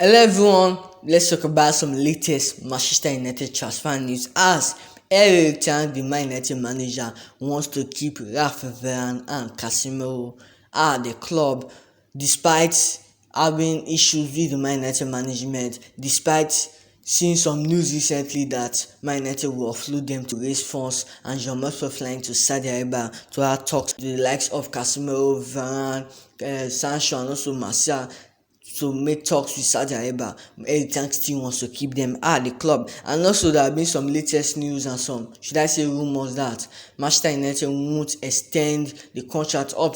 Hello everyone, let's talk about some latest Manchester United transfer news as Erik, the Man United manager, wants to keep Raphael Varane and Casemiro at the club despite having issues with the Man United management, despite seeing some news recently that Man United will offload them to raise funds and Jean-Marc flying to Saudi Arabia to have talks to the likes of Casemiro, Varane, Sancho and also Martial to make talks with Saudi Arabia. Erik still wants to keep them at the club. And also there have been some latest news and some, should I say rumours, that Manchester United won't extend the contract up,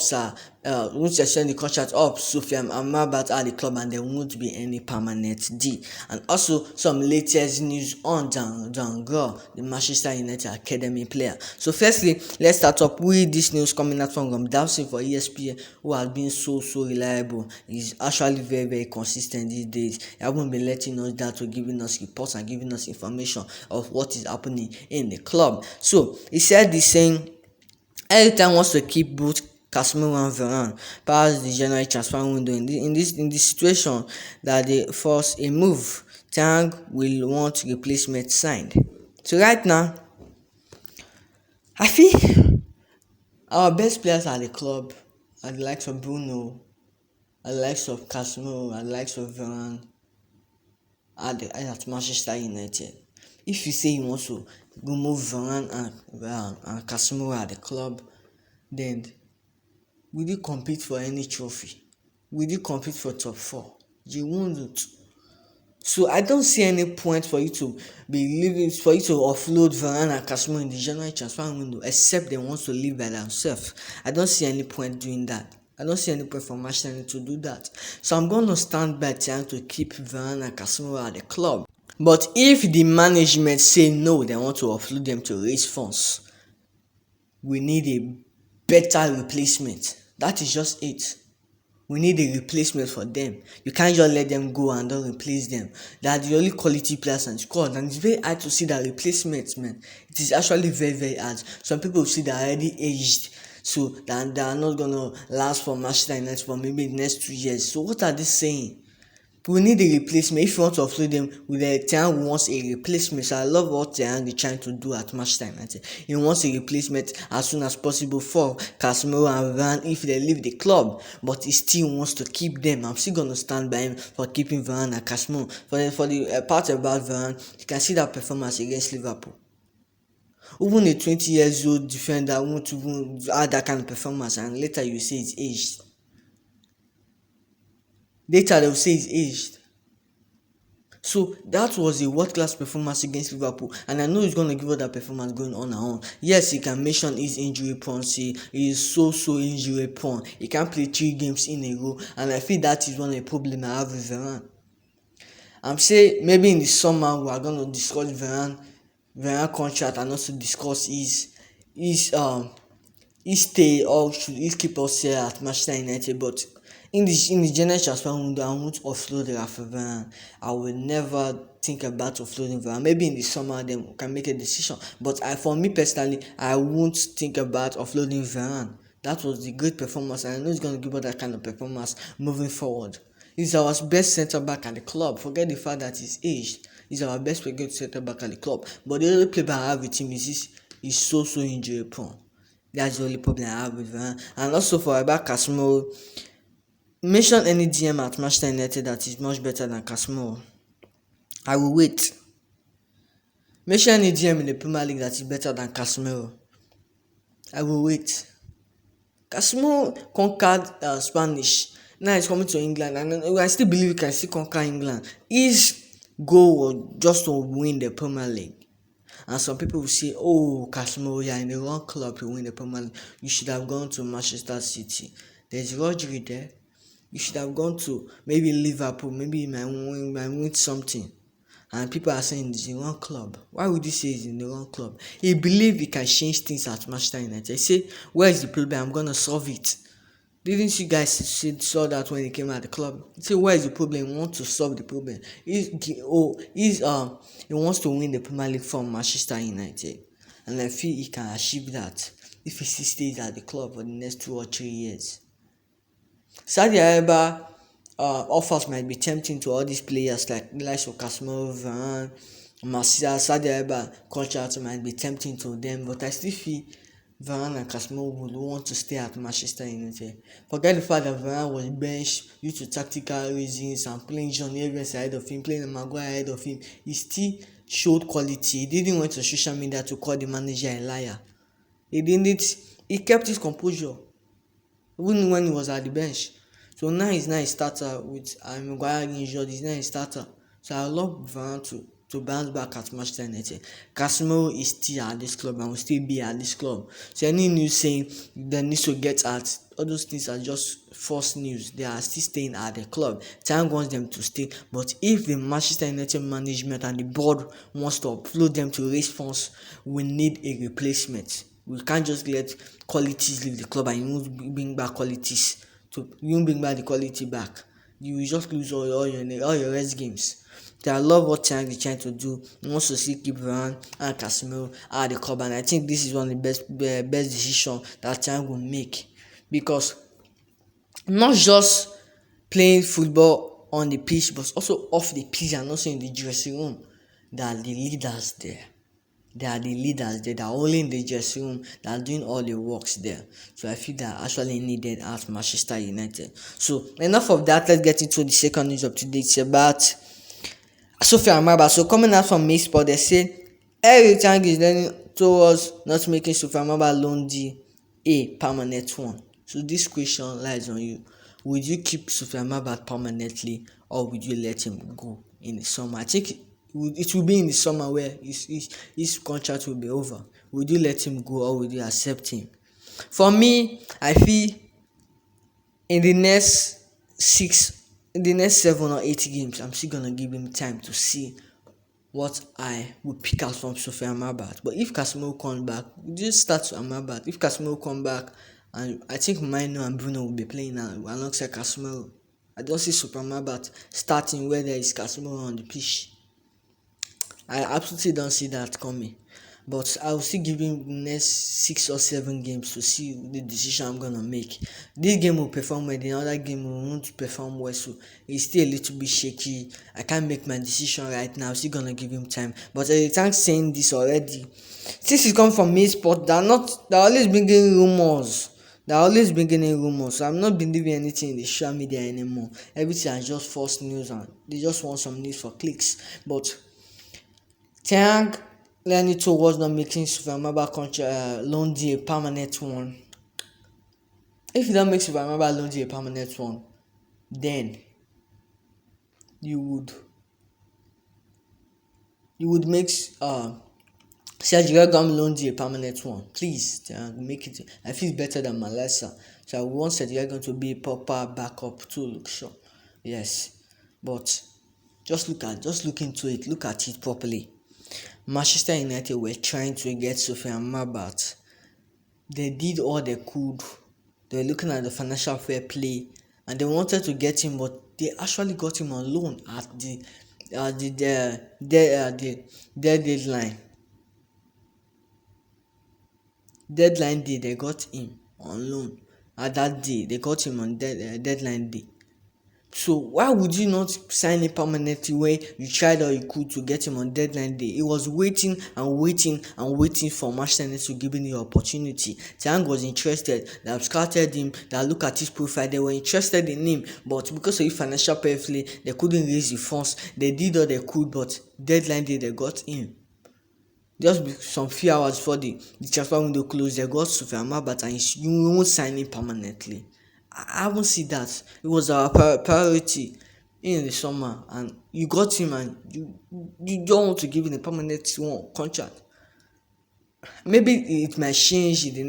Soyfan Amrabat at the club, and there won't be any permanent deal. And also some latest news on Dan Gore, the Manchester United academy player. So firstly, let's start up with this news coming out from Dawson for ESPN, who has been so reliable. He's actually very consistent these days. He haven't been letting us down, to giving us reports and giving us information of what is happening in the club. So he said this, saying every time wants to keep both Casemiro and Varane past the January transfer window. In this situation that they force a move, Tang will want replacement signed. So right now, I feel our best players at the club are the likes of Bruno, are the likes of Casemiro, are the likes of Varane at Manchester United. If you say you want to remove Varane and Casemiro at the club, then will you compete for any trophy? Will you compete for top 4? You won't. So I don't see any point for you to offload Varane and Casemiro in the January transfer window, except they want to leave by themselves. I don't see any point doing that. I don't see any point for Manchester United to do that. So I'm going to stand by trying to keep Varane and Casemiro at the club. But if the management say no, they want to offload them to raise funds, we need a better replacement. That is just it. We need a replacement for them. You can't just let them go and don't replace them. They are the only quality players in the squad, and it's very hard to see that replacement, man. It is actually very hard. Some people see they are already aged, so that they are not gonna last for Manchester United for maybe the next 2 years. So what are they saying? We need a replacement. If you want to offload them, with the Tiang wants a replacement. So I love what Tiang is trying to do at Manchester United. He wants a replacement as soon as possible for Casemiro and Varane if they leave the club. But he still wants to keep them. I'm still gonna stand by him for keeping Varane and Casemiro. For the part about Varane, you can see that performance against Liverpool. Even a 20 years old defender won't even have that kind of performance, and later you say it's aged. Later they'll say he's aged. So that was a world-class performance against Liverpool, and I know he's going to give us that performance going on and on. Yes, he can mention his injury prone. He is so injury prone. He can't play 3 games in a row, and I feel that is one of the problems I have with Varane. I'm saying maybe in the summer we are going to discuss Varane contract and also discuss his stay, or should he keep us here at Manchester United. But in the general transfer window, I won't offload Raphael Varane. I will never think about offloading Varane. Maybe in the summer then we can make a decision. But for me personally, I won't think about offloading Varane. That was the great performance, and I know he's going to give us that kind of performance moving forward. He's our best centre back at the club. Forget the fact that he's aged. He's our best centre back at the club. But the only problem I have with him is he's so injury prone. That's the only problem I have with Varane. And also for about Casemiro, mention any DM at Manchester United that is much better than Casemiro. I will wait. Mention any DM in the Premier League that is better than Casemiro. I will wait. Casemiro conquered Spanish. Now he's coming to England, and I still believe he can still conquer England. His goal was just to win the Premier League. And some people will say, oh, Casemiro, you're in the wrong club to win the Premier League. You should have gone to Manchester City. There's Rodri there. You should have gone to maybe Liverpool. Maybe you might win something. And people are saying it's in the wrong club. Why would you say it's in the wrong club? He believes he can change things at Manchester United. He say, where is the problem? I'm going to solve it. Didn't you guys saw that when he came at the club? He said, where is the problem? He wants to solve the problem. He wants to win the Premier League from Manchester United. And I feel he can achieve that if he stays at the club for the next 2 or 3 years. Saudi Arabia offers might be tempting to all these players like the likes of Casemiro, Varane, Martial, Sadio Eba contract might be tempting to them, but I still feel Varane and Casemiro would want to stay at Manchester United. Forget the fact that Varane was benched due to tactical reasons and playing John Evans ahead of him, playing Maguire ahead of him. He still showed quality. He didn't went to social media to call the manager a liar. He didn't. He kept his composure even when he was at the bench. So now he's not a starter with Maguire injured. He's not a starter. So I love Varane to bounce back at Manchester United. Casemiro is still at this club and will still be at this club. So any news saying they need to get at, all those things are just false news. They are still staying at the club. Time wants them to stay. But if the Manchester United management and the board wants to upload them to raise funds, we need a replacement. We can't just let qualities leave the club and you won't bring back qualities. You won't bring back the quality back. You will just lose all your rest games. So I love what Chang is trying to do. He wants to see keep Varane and Casemiro at the club, and I think this is one of the best decisions that Chang will make, because not just playing football on the pitch, but also off the pitch and also in the dressing room. They are the leaders there. They are the leaders there. They are only in the dressing room. They are doing all the works there. So I feel they are actually needed at Manchester United. So enough of that. Let's get into the second news of today. It's about Soyfan Amrabat. So coming out from Sport, they say Erik is leaning towards not making Soyfan Amrabat loan deal a permanent one. So this question lies on you. Would you keep Soyfan Amrabat permanently, or would you let him go in the summer? I think it will be in the summer where his contract will be over. Would you let him go, or would you accept him? For me, I feel in the next 7 or 8 games, I'm still gonna give him time to see what I would pick out from Soyfan Amrabat. But if Casemiro comes back, we just start to Amrabat. If Casemiro comes back, and I think Mino and Bruno will be playing now alongside Casemiro, I don't see Soyfan Amrabat starting where there is Casemiro on the pitch. I absolutely don't see that coming. But I will still give him the next 6 or 7 games to see the decision I'm gonna make. This game will perform well, the other game will not perform well, so it's still a little bit shaky. I can't make my decision right now. I'm still gonna give him time. But thanks saying this already. Since it's come from Sport, they're always bringing rumors. So I'm not believing anything in the social media anymore. Everything is just false news and they just want some news for clicks. But Tang learning towards not making Soyfan Amrabat loan deal a permanent one. If you don't make Soyfan Amrabat loan deal a permanent one, then you would make Sergio Aguero loan deal a permanent one. Please, make it. I feel better than Malasa. So I want Sergio Aguero to be a proper backup to look sure. Yes, but just look into it. Look at it properly. Manchester United were trying to get Soyfan Amrabat. They did all they could. They were looking at the financial fair play and they wanted to get him, but they actually got him on loan at the deadline. Deadline day, they got him on loan. At that day, they got him on deadline day. So why would you not sign him permanently when you tried all you could to get him on deadline day? He was waiting for Manchester United to give him the opportunity. Tang was interested. They have scouted him. They look at his profile. They were interested in him, but because of his financial fair play, they couldn't raise the funds. They did all they could, but deadline day they got him. Just some few hours before the transfer window closed, they got Soyfan Amrabat, and you won't sign him permanently. I haven't seen that. It was our priority in the summer, and you got him, and you don't want to give him a permanent contract. Maybe it might change in the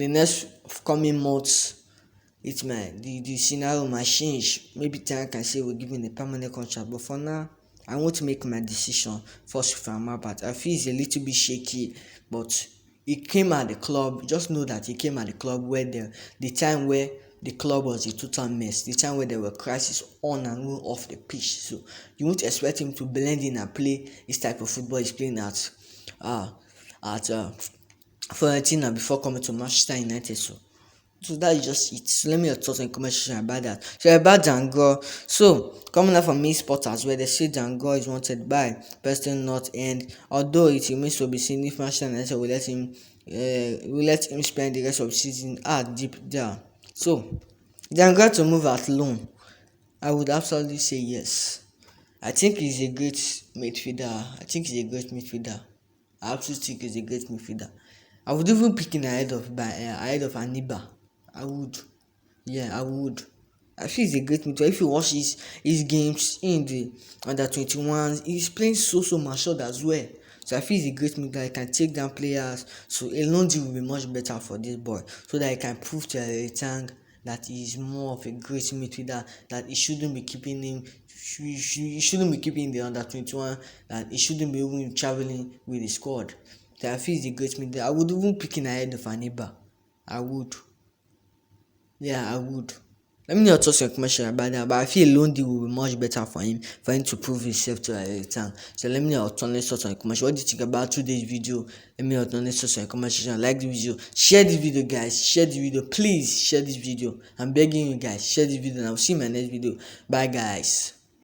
next coming months. The scenario might change. Maybe Tang can say we're giving a permanent contract, but for now, I want to make my decision for Soyfan Amrabat. I feel it's a little bit shaky, but he came at the club. Just know that he came at the club where the time where the club was a total mess, the time where there were crises on and off the pitch. So you won't expect him to blend in and play this type of football he's playing at Fiorentina before coming to Manchester United. So So that is just it. So let me your thoughts and comment section about that. So about Dan Gore. So coming out from me sports as well, they say Dan Gore is wanted by Preston North End. Although it remains to be seen if Manchester United will let him spend the rest of the season at Deepdale. So Dan Gore to move at loan. I would absolutely say yes. I think he's a great midfielder. I absolutely think he's a great midfielder. I would even pick him ahead of Aniba. I would. Yeah, I would. I feel he's a great midfielder. If you watch his games in the under 21, he's playing so matured as well. So I feel he's a great midfielder. He can take down players. So a loan deal will be much better for this boy, so that he can prove to Erik that he is more of a great midfielder. That he shouldn't be keeping him. He shouldn't be keeping the under 21. That he shouldn't be even traveling with the squad. So I feel he's a great midfielder. I would even pick him ahead of Aniba. I would. Yeah, I would. Let me not talk commercial about that, but I feel a loan deal will be much better for him to prove himself to a return. So let me know your thoughts on commercial. What do you think about today's video? Let me know your thoughts on commercial. Like the video, share this video, guys. Share the video, please. Share this video. I'm begging you guys, share this video, and I'll see you in my next video. Bye, guys.